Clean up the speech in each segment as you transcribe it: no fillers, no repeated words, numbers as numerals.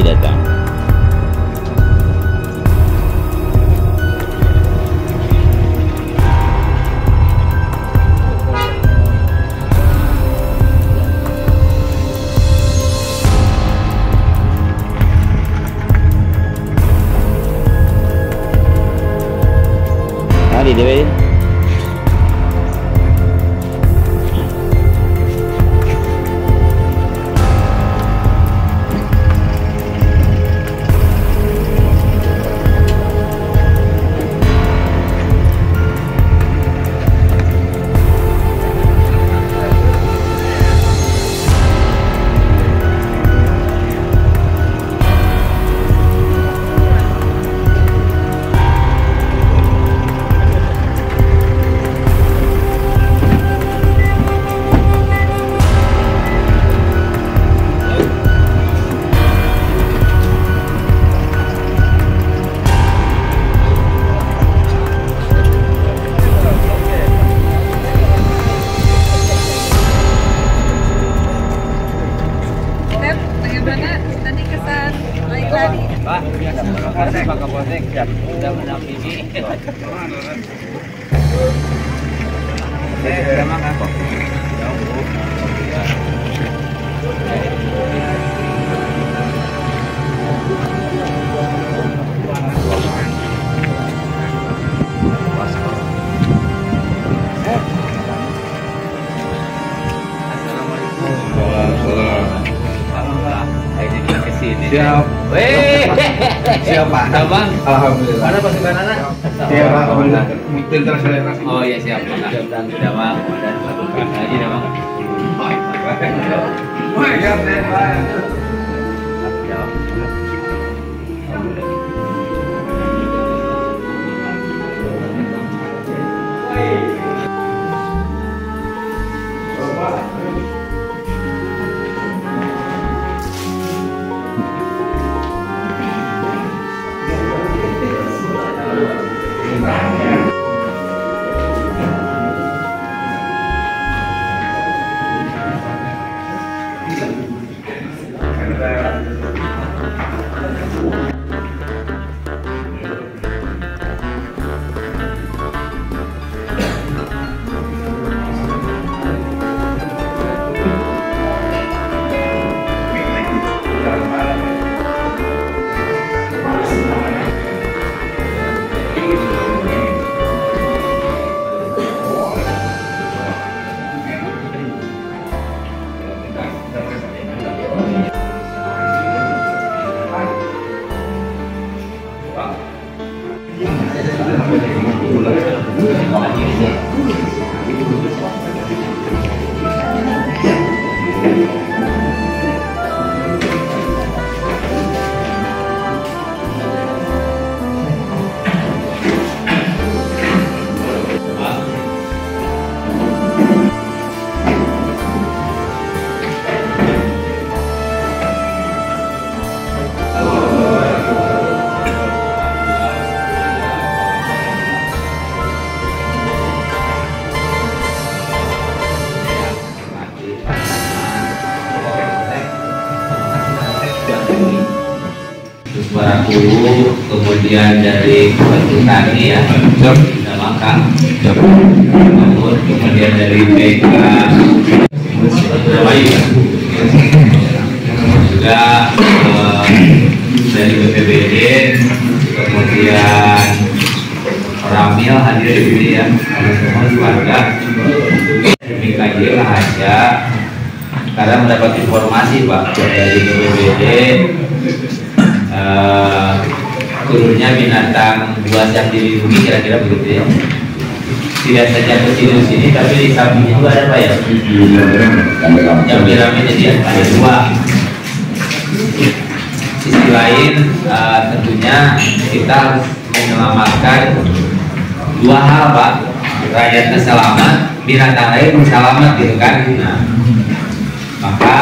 datang. Hari dewe. Pak, Pak Kapolsek sudah mendampingi. Sudah makan kok. Siap. Siapa? Abang. Alhamdulillah. Mana pasukan anak? Siap, Alhamdulillah. Filter selera. Oh iya siap. Dan sudah bang. Dan pasukan lagi dah bang. Guru, kemudian dari Petani ya, sudah makan, kemudian dari BK Surabaya, juga dari BPBD, kemudian Ramil hadir di sini ya, semua keluarga. Demi KJ Rahaja, karena mendapat informasi Pak dari BPBD. Turunnya binatang buas yang dilindungi, kira-kira begitu ya. Tidak saja kecil sini, tapi di sampingnya juga ada Pak ya. Yang piramid jadi ada dua. Sisi lain tentunya kita harus menyelamatkan dua hal Pak. Rakyatnya selamat, binatang lain selamat gitu kan. Nah, maka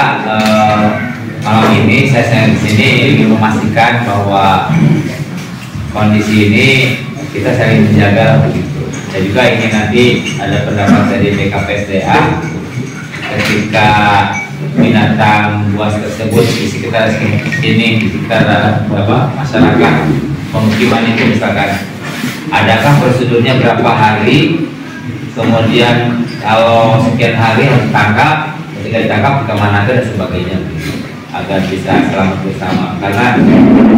malam ini saya di sini ingin memastikan bahwa kondisi ini kita saling menjaga begitu. Saya juga ingin nanti ada pendapat dari BKPSDA ketika binatang buas tersebut di sekitar sini, di sekitar masyarakat pemukiman itu misalkan, adakah prosedurnya berapa hari, kemudian kalau sekian hari harus ditangkap, ketika ditangkap kemana dan sebagainya, agar bisa selamat bersama. Karena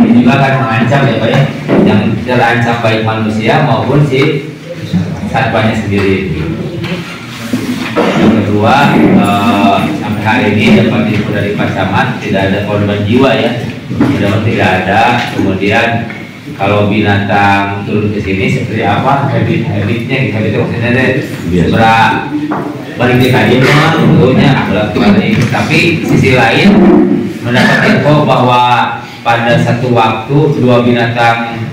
ini juga akan mengancam ya Pak ya, yang terancam baik manusia maupun si satwanya sendiri. Yang kedua, sampai hari ini dapat info dari Pak Camat tidak ada korban jiwa ya, tidak ada. Kemudian kalau binatang turun ke sini seperti apa habitnya, habitnya maksudnya seberapa balik dikaji memang tentunya balik. Tapi sisi lain mendapat info bahwa pada satu waktu 2 binatang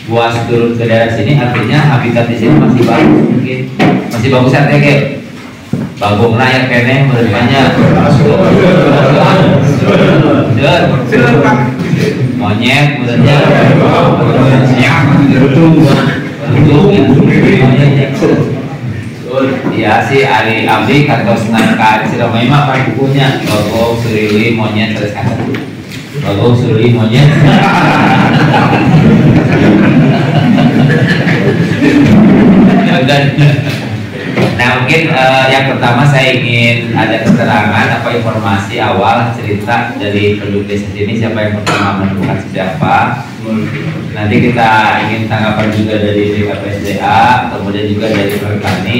buas turun ke daerah sini, artinya habitat di sini masih bagus, mungkin masih bagus artinya bagong raya kene menurutnya monyet menurutnya ya si Ari Abdi kantos nangka Ciremai mah apa bukunya bagong surili monyet terus kan bagong surili monyet. Nah mungkin yang pertama saya ingin ada keterangan apa informasi awal cerita dari penduduk desa sini, siapa yang pertama menemukan siapa. Nanti kita ingin tanggapan juga dari BKPSDA, kemudian juga dari petani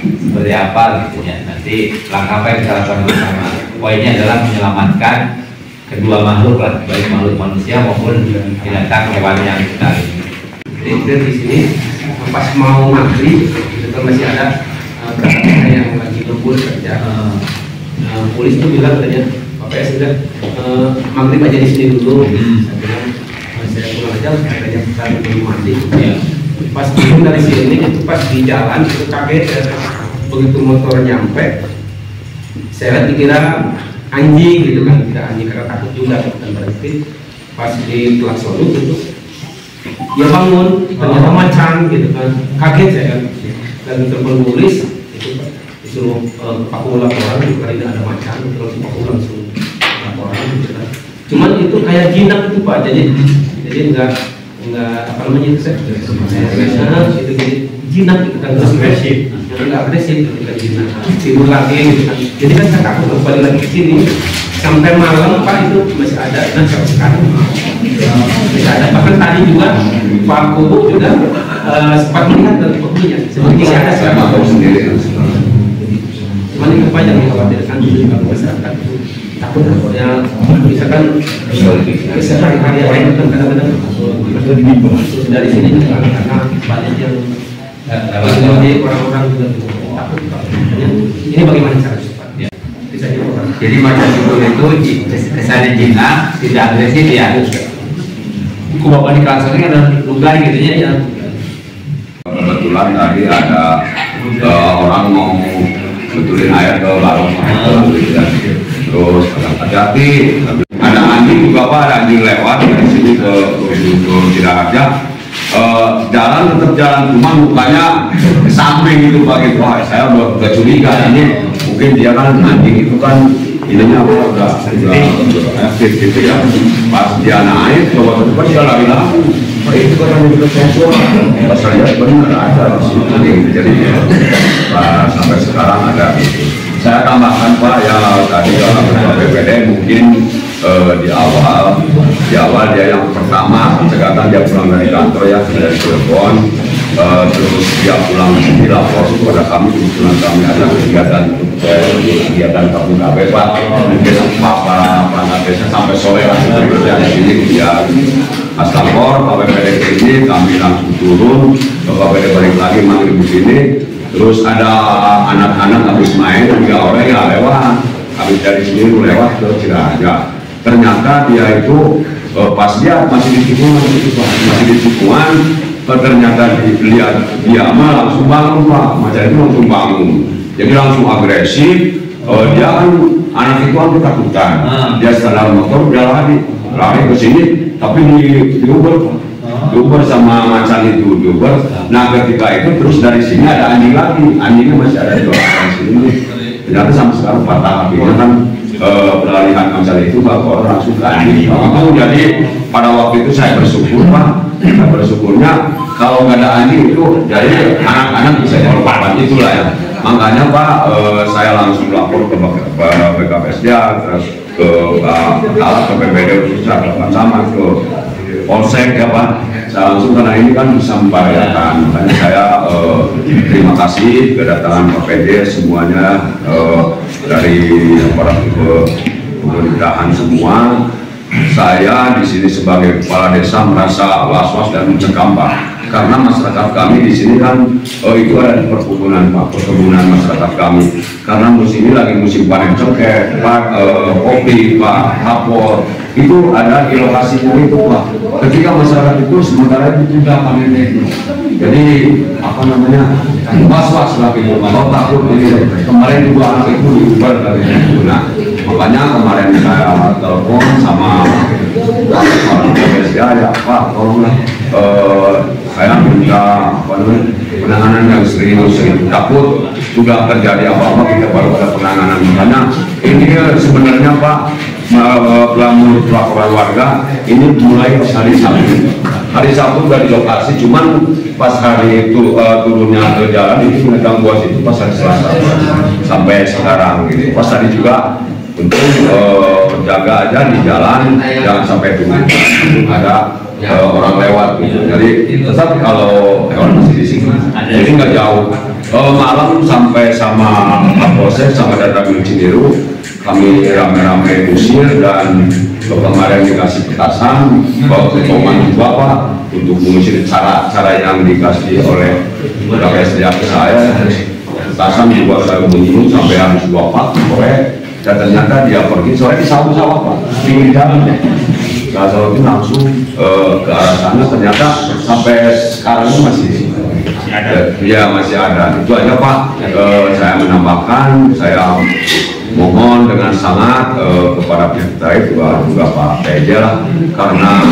seperti apa gitu ya. Nanti langkah apa yang kita lakukan bersama. Poinnya adalah menyelamatkan kedua makhluk lah, baik makhluk manusia maupun binatang hewan yang kita ini. Jadi di sini pas mau maghrib itu kan masih ada kakak yang lagi lembur kerja. Polis itu bilang katanya Pak PS sudah maghrib aja di sini dulu. Saya bilang saya pulang aja, saya ajak saya belum mandi. Pas turun dari sini itu pas di jalan itu kaget, begitu motor nyampe saya lihat dikira anjing gitu kan, tidak anjing karena takut juga kan, berarti pas di klakson itu dia bangun ternyata macan gitu kan, kaget saya kan, dan telepon polis itu disuruh paku laporan itu kali ada macan, terus paku langsung laporan gitu kan. Cuman itu kayak jinak itu Pak, jadi enggak apa namanya itu saya itu jadi jinak gitu kan, terus agresif, enggak agresif ketika jinak tidur lagi gitu kan. Jadi kan saya takut kembali lagi ke sini sampai malam Pak, itu masih ada dan sampai sekarang masih ada. Bahkan tadi juga Pak Kubu juga sempat melihat dari pokoknya seperti ada selama sendiri. Cuman itu Pak yang dikhawatirkan juga masyarakat itu takut ya, misalkan sehari-hari yang lain kan kadang-kadang dari sini juga karena banyak yang orang-orang juga takut. Ini bagaimana cara cepat? Jadi macan itu kesannya jinak, tidak agresif ya. Ku bapak di kantor ini ada lugai gitu ya. Kebetulan tadi ada orang mau betulin air ke balong, terus hati-hati. Ada anjing juga Pak, ada anjing lewat dari sini ke Ciraharja. Jalan tetap jalan, cuma mukanya ke samping gitu Pak gitu. Wah, saya udah curiga ini mungkin dia kan anjing itu kan ininya apa udah aktif gitu ya. Pas dia naik coba ke depan dia lari-lari. Itu kan juga sensor. Pas saya benar ada di sini jadi sampai sekarang ada. Saya tambahkan Pak ya tadi dalam BPD mungkin di awal dia yang pertama pencegatan dia pulang dari kantor ya dari Cirebon, terus dia pulang di lapor kepada kami, kebetulan kami ada kegiatan kampung KB Pak, mungkin Pak desa sampai sore lah kerja di sini dia pas lapor Pak BPD ini kami langsung turun ke BPD balik lagi maghrib di sini. Terus ada anak-anak habis main 3 orang ya lewat, habis dari sini lewat ke Ciraharja. Ternyata dia itu pas dia masih di tikungan, ternyata dilihat dia mah langsung bangun Pak, macan itu langsung bangun, jadi langsung agresif. Dia kan anak itu kan ketakutan, dia setelah motor dia lari ke sini, tapi diuber sama macan itu diuber. Nah ketika itu terus dari sini ada anjing lagi, anjingnya masih ada di belakang sini. Ternyata sampai sekarang patah kakinya kan peralihan masalah itu bapak langsung ke Andi. Jadi pada waktu itu saya bersyukur Pak, bersyukurnya kalau nggak ada Andi itu jadi anak-anak bisa korban itulah ya. Makanya Pak, saya langsung lapor ke BKPSDA, terus ke PPD khususnya sama ke Polsek ya Pak. Saya langsung karena ini kan bisa membahayakan, makanya saya terima kasih kedatangan PPD semuanya dari para pemerintahan semua. Saya di sini sebagai kepala desa merasa was-was dan mencekam Pak, karena masyarakat kami di sini kan itu ada di perkebunan Pak, perkebunan masyarakat kami. Karena musim ini lagi musim panen cengkeh, Pak, kopi, Pak, kapur, itu ada di lokasinya itu Pak. Ketika masyarakat itu sementara itu tidak panen itu, jadi apa namanya was-was lagi, kalau takut ini. Kemarin juga anak itu diubar dari itu. Nah, makanya kemarin saya telepon sama orang BPSDA ya Pak, tolonglah saya minta penanganan yang serius. Takut sudah terjadi apa-apa kita baru ada penanganan. Makanya ini sebenarnya Pak, menurut laporan warga ini mulai hari Sabtu. Hari Sabtu sudah di lokasi, cuman pas hari itu turunnya ke jalan itu penegang buas itu pas hari Selasa sampai sekarang gitu. Pas tadi juga untuk jaga aja di jalan, jangan sampai turun ada orang lewat gitu. Jadi tetap kalau hewan masih di sini, jadi nggak jauh. Malam sampai sama Kapolsek sama Danramil Cibiru kami rame-rame usir, dan kemarin dikasih petasan bawa ke Koman juga Pak untuk mengusir. Cara yang dikasih oleh KPSDA ke saya, petasan juga saya menyinggung sampai habis 24 sore, dan ternyata dia pergi sore di sawah-sawah Pak, pinggir jalan. Kalau itu langsung ke arah sana, ternyata sampai sekarang ini masih ada. Ya masih ada. Itu aja Pak. Saya menambahkan, saya mohon dengan sangat kepada pihak terkait juga Pak PJ lah, karena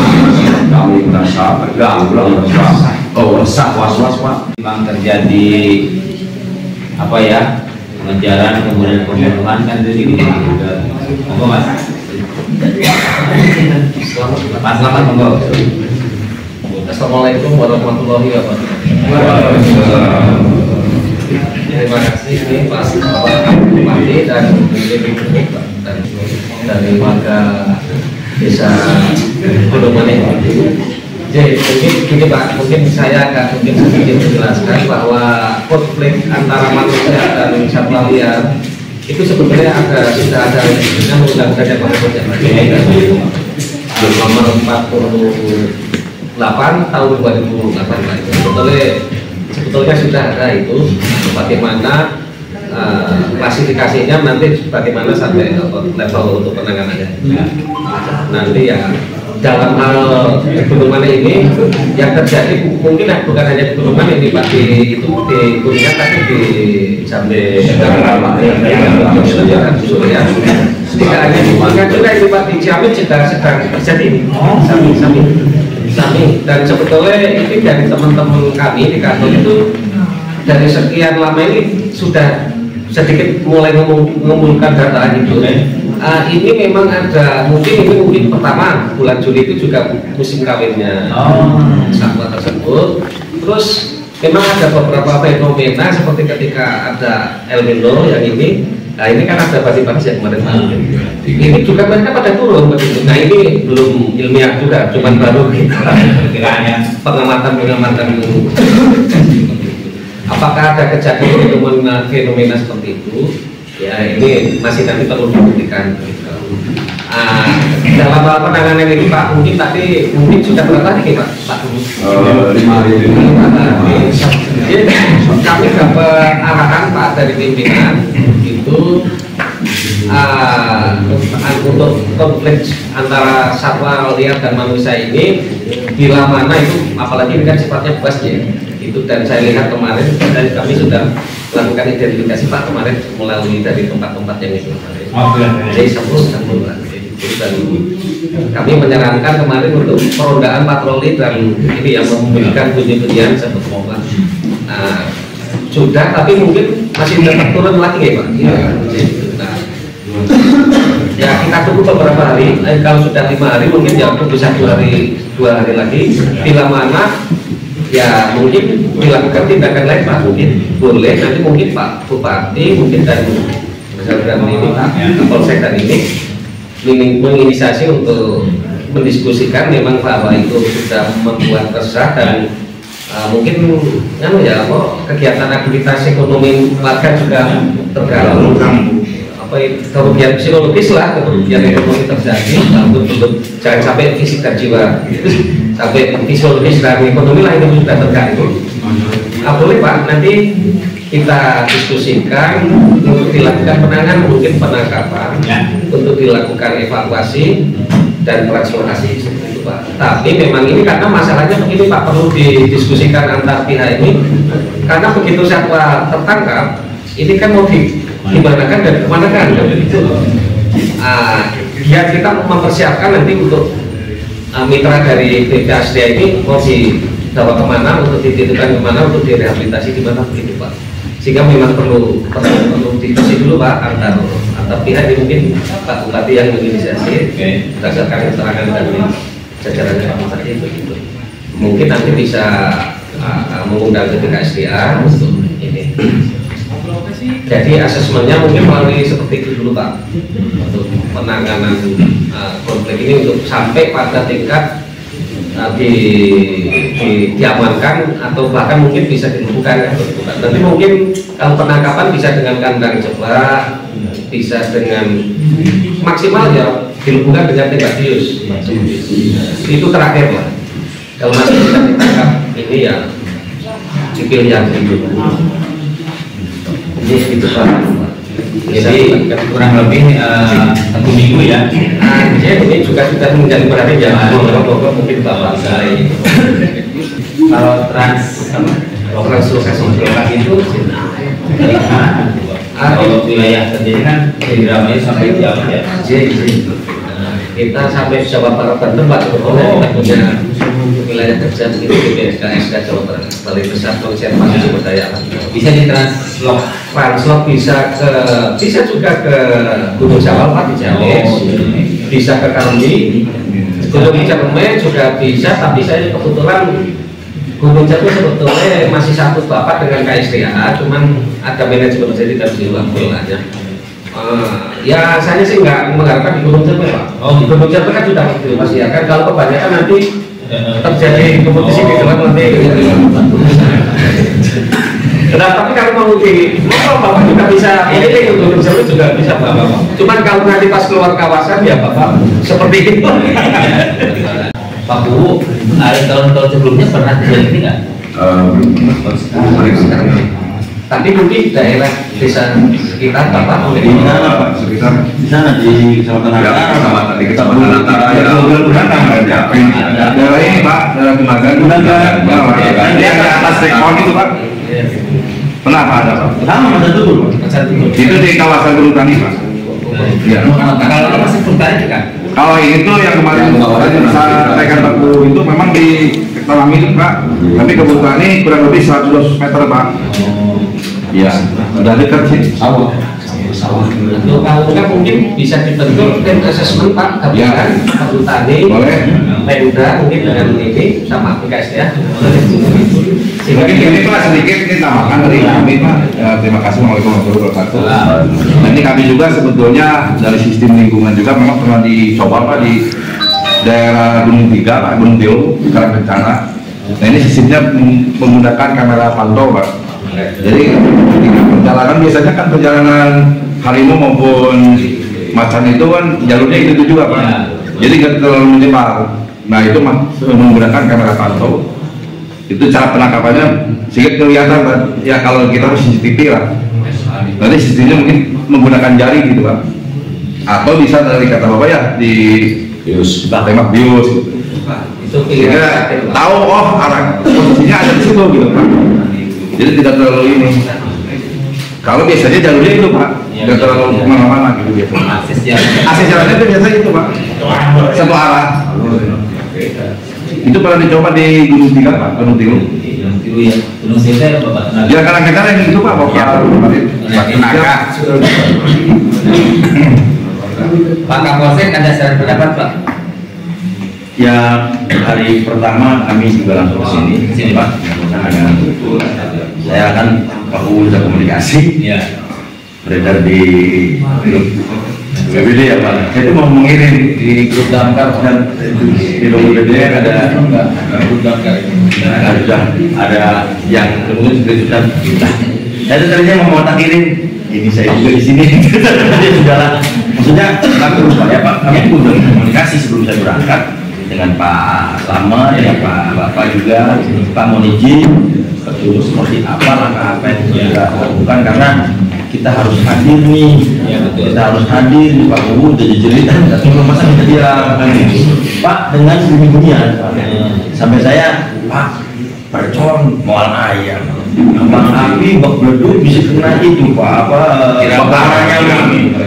kami merasa terganggu, merasa resah, was-was Pak. Memang terjadi apa ya, pengejaran kemudian pembunuhan kan itu juga. Monggo Mas. Mas selamat monggo. Assalamualaikum warahmatullahi wabarakatuh. Terima kasih ini Pak Bupati dan dari warga desa Gunungmane. Jadi mungkin gini Pak, mungkin saya akan sedikit menjelaskan bahwa konflik antara manusia dan satwa liar itu sebetulnya sudah ada undang-undang yang nomor 48 tahun 2008. Sebetulnya sudah ada itu bagaimana klasifikasinya, nanti bagaimana sampai level untuk penanganannya. Nanti ya dalam hal Gunungmane ini yang terjadi mungkin bukan hanya di Gunungmane ini Pak, di Kuningan tapi di Jambe tidak hanya di Kuningan juga ini Pak, di Jambe juga sedang terjadi ini sami. Dan sebetulnya ini dari teman-teman kami di kantor itu dari sekian lama ini sudah sedikit mulai mengumpulkan data itu. Ini memang ada, mungkin pertama bulan Juli itu juga musim kawinnya satwa tersebut. Terus memang ada beberapa fenomena seperti ketika ada El Nino yang ini. Nah ini kan ada basi-basi yang kemarin ini juga mereka pada turun begitu. Nah ini belum ilmiah juga, cuman baru kita pengamatan. Apakah ada kejadian fenomena seperti itu? Ya ini masih nanti perlu dibuktikan. Dalam hal penanganan ini Pak, mungkin sudah berapa hari Pak? 5 hari. Jadi kami dapat arahan Pak dari pimpinan itu untuk konflik antara satwa liar dan manusia ini bila mana itu, apalagi ini kan sifatnya buas ya. Itu dan saya lihat kemarin dan kami sudah melakukan identifikasi Pak kemarin melalui dari tempat-tempat yang itu kemarin. Jadi sambung dan kami menyarankan kemarin untuk perondaan patroli dan ini yang memberikan bunyi-bunyian seperti mobil. Nah, sudah, tapi mungkin masih tetap turun lagi ya Pak. Iya. Nah, Ya kita tunggu beberapa hari. Kalau sudah 5 hari mungkin ya tunggu 1 hari 2 hari lagi. Bila mana ya mungkin dilakukan tindakan lain Pak, mungkin boleh nanti mungkin Pak Bupati mungkin dan misalkan ini Pak Kapolsek dan ini menginisiasi untuk mendiskusikan memang bahwa itu sudah membuat resah dan mungkin ya kegiatan aktivitas ekonomi warga juga terganggu, kerugian psikologis lah, kerugian ekonomi terjadi, untuk jangan sampai fisik dan jiwa sampai psikologis dan ekonomi lah itu sudah terganggu. Boleh Pak, nanti kita diskusikan untuk dilakukan penanganan, mungkin penangkapan, untuk dilakukan evakuasi dan transportasi itu Pak. Tapi memang ini karena masalahnya begini Pak, perlu didiskusikan antar pihak ini, karena begitu satwa tertangkap ini kan mau dimanakan dan kemanakan kan begitu. Ya kita mempersiapkan nanti untuk mitra dari BPSDA ini mau dibawa kemana, untuk dititipkan kemana, untuk direhabilitasi di mana begitu Pak. Sehingga memang perlu diskusi dulu Pak antar pihak ini, mungkin Pak Bupati yang menginisiasi berdasarkan keterangan dari jajarannya Pak Bupati begitu. Mungkin nanti bisa mengundang ke BKSDA untuk ini. Jadi asesmennya mungkin melalui seperti itu dulu Pak, untuk penanganan konflik ini untuk sampai pada tingkat diamankan atau bahkan mungkin bisa dilumpuhkan. Nanti mungkin kalau penangkapan bisa dengan kandang jeplak, bisa dengan maksimal ya dilumpuhkan dengan tembak bius. Itu terakhir lah. Kalau masih bisa ditangkap ini ya dipilih yang itu. Ini itu Pak. Jadi kurang lebih 1 minggu ya. Jadi ini juga sudah menjadi perhatian ya. Mungkin Bapak saya Kalau translokasi itu dari mana? Kalau wilayah terjadi kan dramanya sampai Jawa ya. Kita sampai Jawa Barat dan tempat sebetulnya kita punya wilayah kerja begitu di BSK Jawa Barat, Balai Besar Konservasi Sumber Daya Alam. Bisa ditranslok. Translok bisa juga ke Gunung Jawa Pak di Jalis, bisa ke Kambi, Gunung Ciremai juga bisa. Tapi saya kebetulan Gunung Jawa sebetulnya masih satu bapak dengan KSDA, cuman ada manajemen jadi tidak diulang polanya. Ya saya sih nggak mengharapkan di Gunung Jawa Pak. Di Gunung Jawa kan sudah pasti ya kan, kalau kebanyakan nanti terjadi kompetisi di dalam nanti. Nah, tapi kalau mau Bapak juga bisa, ini Gunung Jawa juga bisa Bapak. Cuman kalau nanti pas keluar kawasan ya Bapak seperti itu. Pak Bu, ada tahun-tahun sebelumnya pernah terjadi nggak? Tapi mungkin daerah desa sekitar Bapak di mana Pak? Sekitar Di sana di Kecamatan ya, Antara. di Kecamatan Antara ya. Daerah ini Pak, daerah Gunagan. Dia ke atas Rekon itu Pak. Pernah Pak ada Pak? Sama ada dulu. Itu di kawasan Gunung Tani Pak. Ya. Kalau masih bertanya kan? Kalau itu yang kemarin saya sampaikan Pak Bu itu memang di Talamin Pak, tapi ke Butani kurang lebih 100 meter Pak. Iya, udah dekat sih. Kalau mungkin bisa dibentuk tim assessment Pak, gabungan Pak Butani, Pemda mungkin dengan ini sama BKS ya. Mungkin ini Pak sedikit ini tambahkan dari kami Pak. Terima kasih Assalamualaikum warahmatullahi wabarakatuh. Nah ini kami juga sebetulnya dari sistem lingkungan juga memang pernah dicoba Pak di daerah Gunung Tiga Pak, Gunung Tilu sekarang bencana. Nah ini sistemnya menggunakan kamera pantau Pak. Jadi ketika perjalanan biasanya kan perjalanan harimau maupun macan itu kan jalurnya itu juga Pak. Jadi nggak terlalu menyebar. Nah itu menggunakan kamera pantau. Itu cara penangkapannya sehingga kelihatan Pak. Ya kalau kita harus CCTV lah. Nanti sistemnya mungkin menggunakan jari gitu Pak. Atau bisa dari kata Bapak ya di bius, tembak bius gitu. Sehingga tahu arah posisinya ada di situ gitu Pak. Jadi tidak terlalu ini. Kalau biasanya jalurnya itu Pak, tidak terlalu kemana-mana gitu biasanya. Akses jalannya itu biasanya itu Pak, satu arah. Itu pernah dicoba di Gunung Tiga Pak, Gunung Tilu. Ya, Gunung Tiga ya Bapak. Ya kadang-kadang yang itu Pak, Bapak. Naga. Pak Kapolsek ada saran pendapat Pak? Ya, hari pertama kami juga langsung ke sini Pak. Saya kan Pak U sudah komunikasi. Iya. Beredar di grup BBD ya Pak. Saya itu mau mengirim di grup damkar dan di logo BBD ada grup damkar. Sudah ada yang kemudian sudah. Saya itu tadinya mau tak kirim. Ini saya juga di sini. Dia sudah lah. Maksudnya kami lupa ya Pak. Kami sudah komunikasi sebelum saya berangkat dengan Pak Lama, ya Pak Bapak juga, Pak Moniji, betul seperti apa langkah apa yang kita lakukan karena kita harus hadir nih, Ya, betul. kita harus hadir di Pak Ubu jadi cerita, tapi masa kita diam kan Pak dengan bunyi-bunyian sampai saya Pak percon mual ayam, abang api bak beleduk bisa kena itu Pak apa bakarannya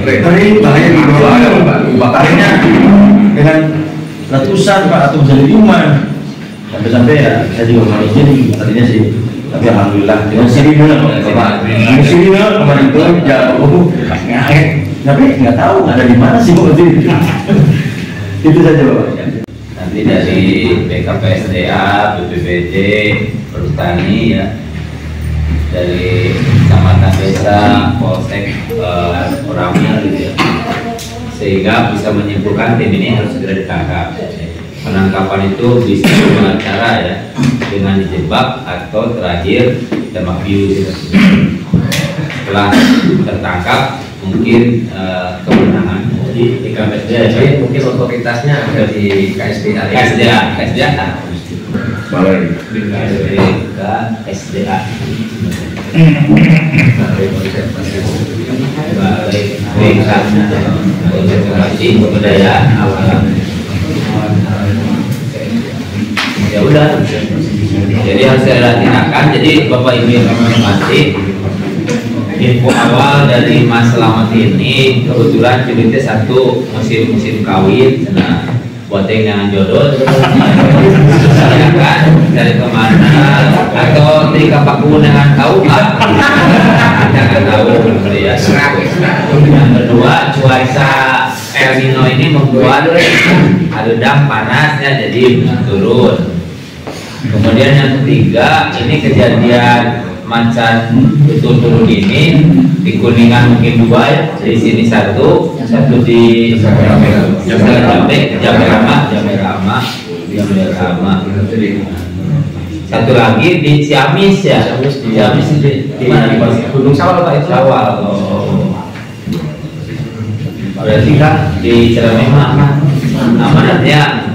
kering bahaya di bawah Pak bakarnya dengan ratusan Pak atau bisa ribuan sampai ya saya juga mau izin tadinya sih tapi alhamdulillah dengan sirine Pak dengan sirine kemarin itu jauh ngahet tapi nggak tahu ada di mana sih Pak itu saja Pak. Nanti dari BKPSDA, BPBD, Perhutani ya, dari kecamatan desa, polsek, orangnya gitu ya, sehingga bisa menyimpulkan tim ini harus segera ditangkap. Penangkapan itu bisa dengan cara ya, dengan dijebak atau terakhir tembak bius. Setelah tertangkap mungkin kemenangan di KSDA, Jadi mungkin otoritasnya ada di KSDA. KSDA. Balai. KSDA. Konservasi kebudayaan alam. Ya udah. Jadi harus saya tindakan. Jadi Bapak Ibu yang kami hormati, info awal dari Mas Selamat ini kebetulan kita satu musim kawin, nah buat yang jodoh silakan dari kemana atau dari kapaku dengan tahu nggak jangan tahu ya. Yang kedua cuaca El Nino ini membuat adudang panasnya jadi turun. Kemudian yang ketiga ini kejadian macan betul turun ini di Kuningan mungkin dua ya, di sini satu di Jamerama, satu lagi di Ciamis ya, Ciamis di mana di Gunung Sawal Pak itu. Sawal. Berarti kan di Cirebon aman artinya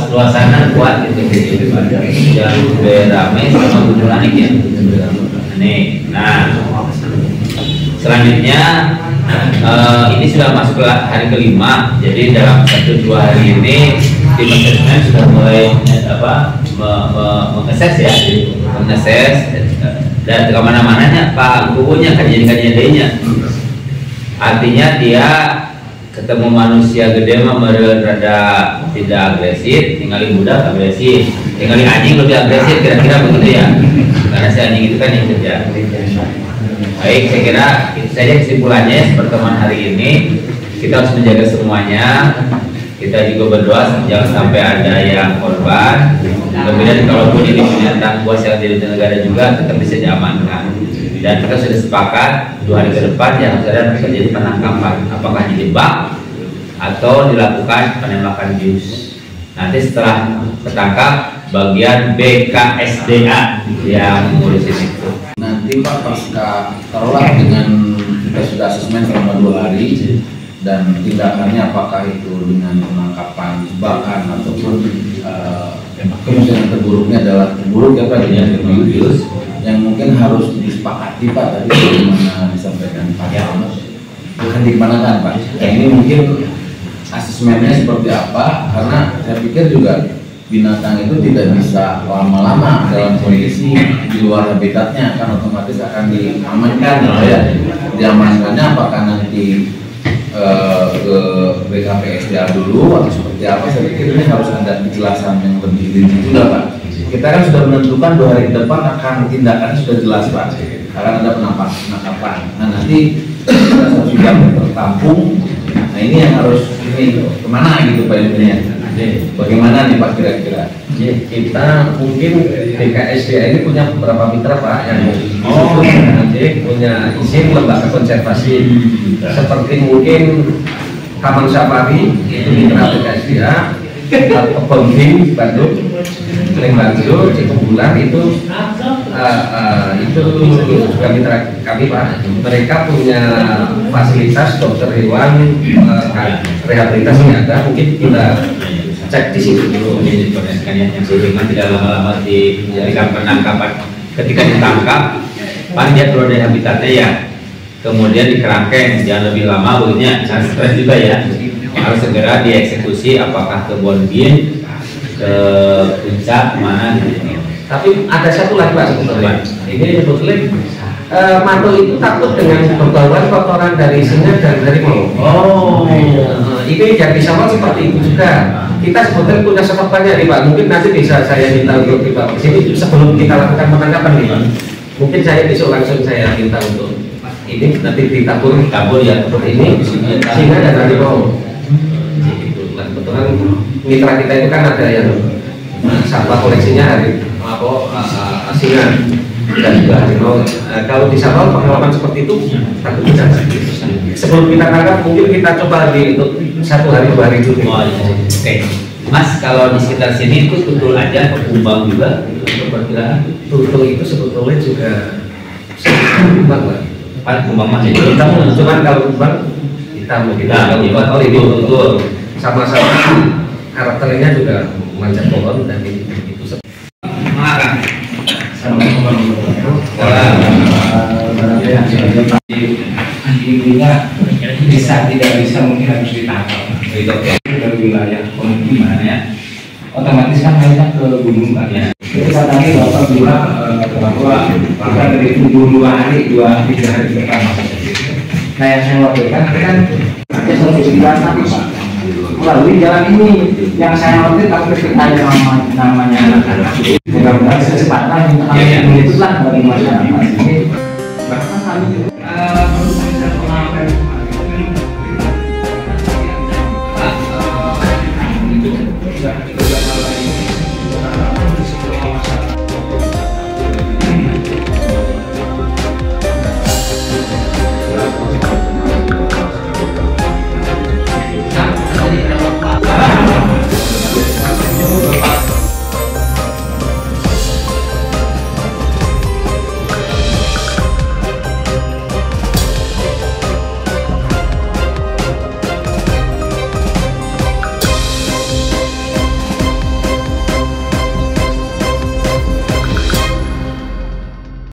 luasannya kuat gitu, yang beramai sama Gunung Lanik ya. Nih, nah selanjutnya ini sudah masuk ke hari kelima, jadi dalam 1-2 hari ini tim asesmen sudah mulai mengeses ya, mengeses dan kemana-mananya Pak Kubunya kajian-kajian. Artinya dia ketemu manusia gede mah rada tidak agresif, tinggalin budak agresif, tinggalin anjing lebih agresif kira-kira begitu ya, karena si anjing itu kan yang kerja. Baik, saya kira itu saja kesimpulannya pertemuan hari ini. Kita harus menjaga semuanya. Kita juga berdoa jangan sampai ada yang korban. Kemudian kalaupun ini binatang buas yang dari negara juga tetap bisa diamankan. Dan kita sudah sepakat 2 hari ke depan yang harus terjadi penangkapan, apakah dijebak atau dilakukan penembakan bius. Nanti setelah tertangkap bagian BKSDA yang mengurusin itu. Nanti Pak pasca taruhlah dengan kita sudah asesmen selama 2 hari dan tindakannya apakah itu dengan penangkapan, jebakan ataupun kemungkinan terburuknya adalah terburuk ya Pak dengan bius yang mungkin harus disepakati Pak tadi bagaimana disampaikan Pak akan dimanakan Pak. Ya, ini mungkin asesmennya seperti apa karena saya pikir juga binatang itu tidak bisa lama-lama dalam kondisi di luar habitatnya, kan otomatis akan diamankan ya. Diamankannya apakah nanti ke BKPSDA dulu atau seperti apa, saya pikir ini harus ada kejelasan yang lebih rinci juga Pak. Kita kan sudah menentukan 2 hari ke depan akan tindakannya sudah jelas Pak, akan ada penangkapan. Nah nanti sudah tertampung, nah ini yang harus ini kemana gitu Pak Ilmunya? Bagaimana nih Pak kira-kira? Kita mungkin BKSDA ini punya beberapa mitra Pak yang punya izin lembaga konservasi seperti mungkin Taman Safari itu mitra BKSDA, Kebun Bin Bandung, Leng Banjo, Cikubulan itu juga mitra kami Pak. Mereka punya fasilitas dokter hewan, rehabilitasi ada, mungkin kita cek di situ dulu. Ini diperhatikan yang sehingga tidak lama-lama dijadikan penangkapan. Ketika ditangkap, pan dia turun dari habitatnya ya, kemudian dikerangkeng, jangan lebih lama, begini jangan stres juga ya. Harus segera dieksekusi, apakah ke Bonbin, ke Puncak, mana gitu. Tapi ada satu lagi Pak sebetulnya. Ini sebetulnya mantul itu takut dengan berbauan kotoran dari singa dan harimau. Ini yang disawal seperti itu juga. Kita sebetulnya punya stok banyak nih Pak. Mungkin nanti bisa saya minta untuk dibawa ke sini sebelum kita lakukan penangkapan nih Pak. Mungkin saya besok langsung saya minta untuk ini nanti ditabur ya seperti ini singa dan harimau. Kebetulan mitra kita itu kan ada yang satwa koleksinya singa dan juga harimau. Kalau di Sabau pengalaman seperti itu takut tidak. Sebelum kita tangkap mungkin kita coba untuk 1 hari 2 hari dulu. Oke. Mas, kalau di sekitar sini itu tutul aja atau kumbang juga untuk perkiraan? Tutul itu sebetulnya juga kumbang Pak. Paling kumbang masih Kita cuman kalau kumbang kita kalau ini tutul sama-sama karakternya juga manjat pohon dan itu mengarah. Intinya bisa tidak bisa mungkin harus ditangkap. Itu Dari wilayah pemukiman ya, otomatis kan akhirnya ke gunung kan ya. Kita tadi Bapak bilang bahwa bahkan dari 2 hari 3 hari pertama. Nah yang saya lakukan kan ada satu jembatan Pak. Melalui jalan ini yang saya ngerti tapi kita ada namanya anak-anak. Mudah-mudahan secepatnya kita akan mengitutlah bagi masyarakat. Bahkan kami